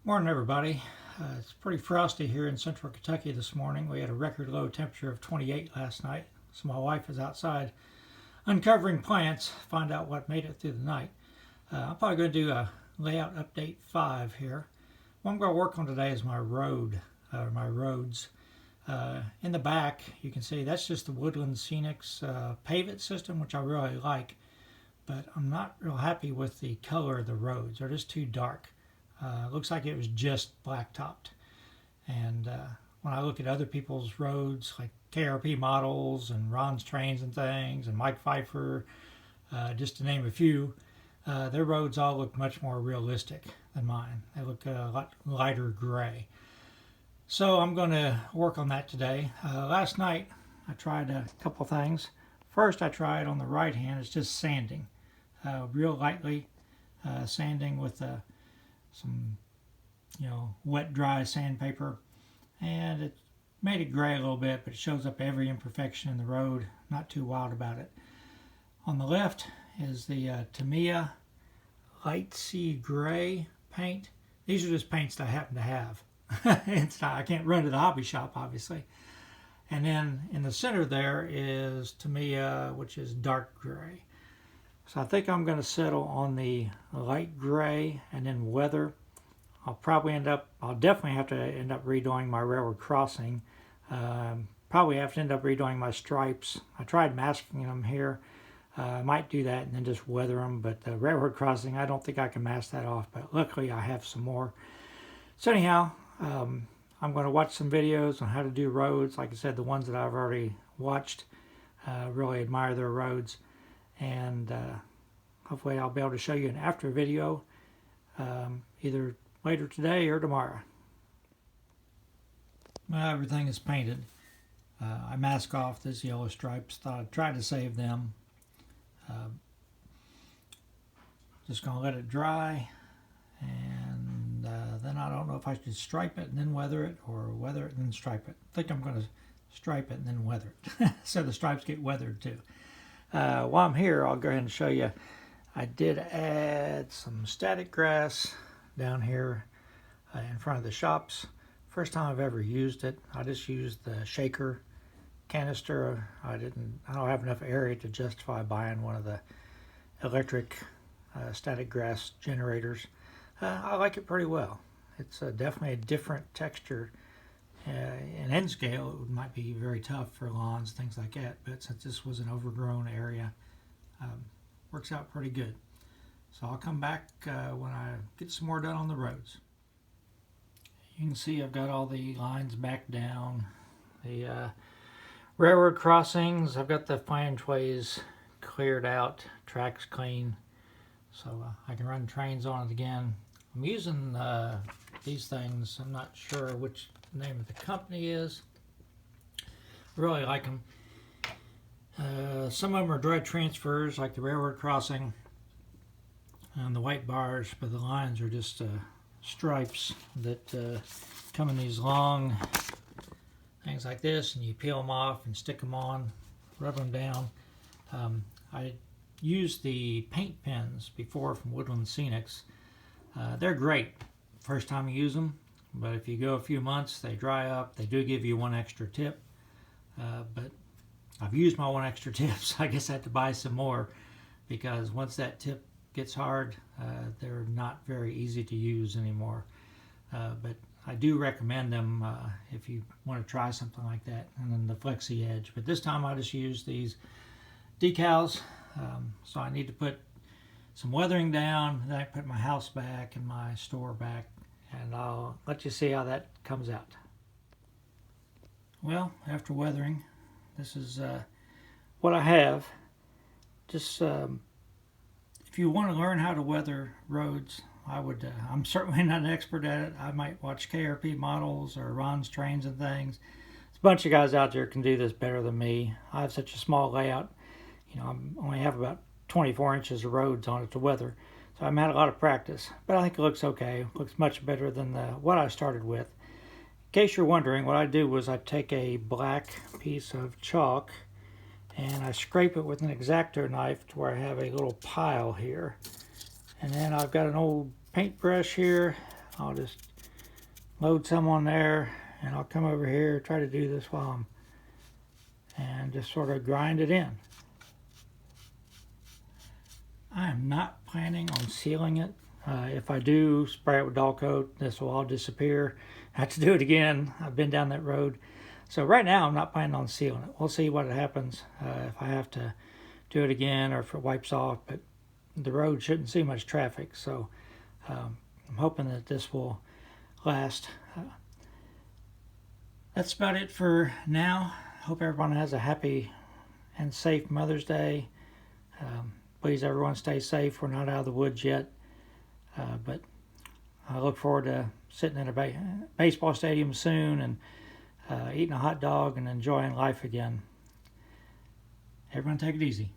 Morning, everybody. It's pretty frosty here in central Kentucky this morning. We had a record low temperature of 28 last night, so my wife is outside uncovering plants, find out what made it through the night. I'm probably going to do a layout update 5 here. What I'm going to work on today is my roads. In the back, you can see that's just the Woodland Scenics pavement system, which I really like, but I'm not real happy with the color of the roads. They're just too dark. Looks like it was just blacktopped. And when I look at other people's roads, like KRP Models and Ron's Trains and Things and Mike Pfeiffer, just to name a few, their roads all look much more realistic than mine. They look a lot lighter gray. So I'm going to work on that today. Last night I tried a couple things. First I tried on the right hand, it's just sanding. Real lightly sanding with some wet dry sandpaper, and it made it gray a little bit, but it shows up every imperfection in the road. Not too wild about it. On the left is the Tamiya light sea gray paint. These are just paints that I happen to have. I can't run to the hobby shop, obviously. And then in the center there is Tamiya, which is dark gray. So I think I'm going to settle on the light gray and then weather. I'll definitely have to end up redoing my railroad crossing. Probably have to end up redoing my stripes. I tried masking them here. I might do that and then just weather them, but the railroad crossing, I don't think I can mask that off, but luckily I have some more. So anyhow, I'm going to watch some videos on how to do roads. Like I said, the ones that I've already watched, really admire their roads. And hopefully I'll be able to show you an after video either later today or tomorrow. Well, everything is painted. I mask off this yellow stripes. Thought I'd try to save them. Just going to let it dry, and then I don't know if I should stripe it and then weather it, or weather it and then stripe it. I think I'm going to stripe it and then weather it so the stripes get weathered too. While I'm here, I'll go ahead and show you. I did add some static grass down here in front of the shops. First time I've ever used it. I just used the shaker canister. I don't have enough area to justify buying one of the electric static grass generators. I like it pretty well. It's definitely a different texture. In end scale, it might be very tough for lawns, things like that, but since this was an overgrown area, works out pretty good. So I'll come back when I get some more done on the roads. You can see I've got all the lines back down. The railroad crossings, I've got the flangeways cleared out, tracks clean, so I can run trains on it again. I'm using these things. I'm not sure which name of the company is. Really like them. Some of them are dry transfers, like the railroad crossing and the white bars, but the lines are just stripes that come in these long things like this, and you peel them off and stick them on, rub them down. I used the paint pens before from Woodland Scenics. They're great first time you use them, but if you go a few months, they dry up. They do give you one extra tip, but I've used my one extra tip, so I guess I have to buy some more, because once that tip gets hard, they're not very easy to use anymore. But I do recommend them if you want to try something like that. And then the Flexi Edge. But this time I just used these decals. So I need to put some weathering down, then I put my house back and my store back, and I'll let you see how that comes out. Well, after weathering, this is what I have. Just if you want to learn how to weather roads, I'm certainly not an expert at it. I might watch KRP Models or Ron's Trains and Things. There's a bunch of guys out there can do this better than me. I have such a small layout. I only have about 24 inches of roads on it to weather, so I've had a lot of practice. But I think it looks okay. It looks much better than what I started with. In case you're wondering, what I do was I take a black piece of chalk and I scrape it with an X-Acto knife to where I have a little pile here. And then I've got an old paintbrush here. I'll just load some on there, and I'll come over here, try to do this and just sort of grind it in. I am not planning on sealing it. If I do spray it with dull coat, this will all disappear. I have to do it again. I've been down that road. So right now I'm not planning on sealing it. We'll see what happens if I have to do it again or if it wipes off. But the road shouldn't see much traffic, so I'm hoping that this will last. That's about it for now. Hope everyone has a happy and safe Mother's Day. Please, everyone, stay safe. We're not out of the woods yet, but I look forward to sitting in a baseball stadium soon and eating a hot dog and enjoying life again. Everyone take it easy.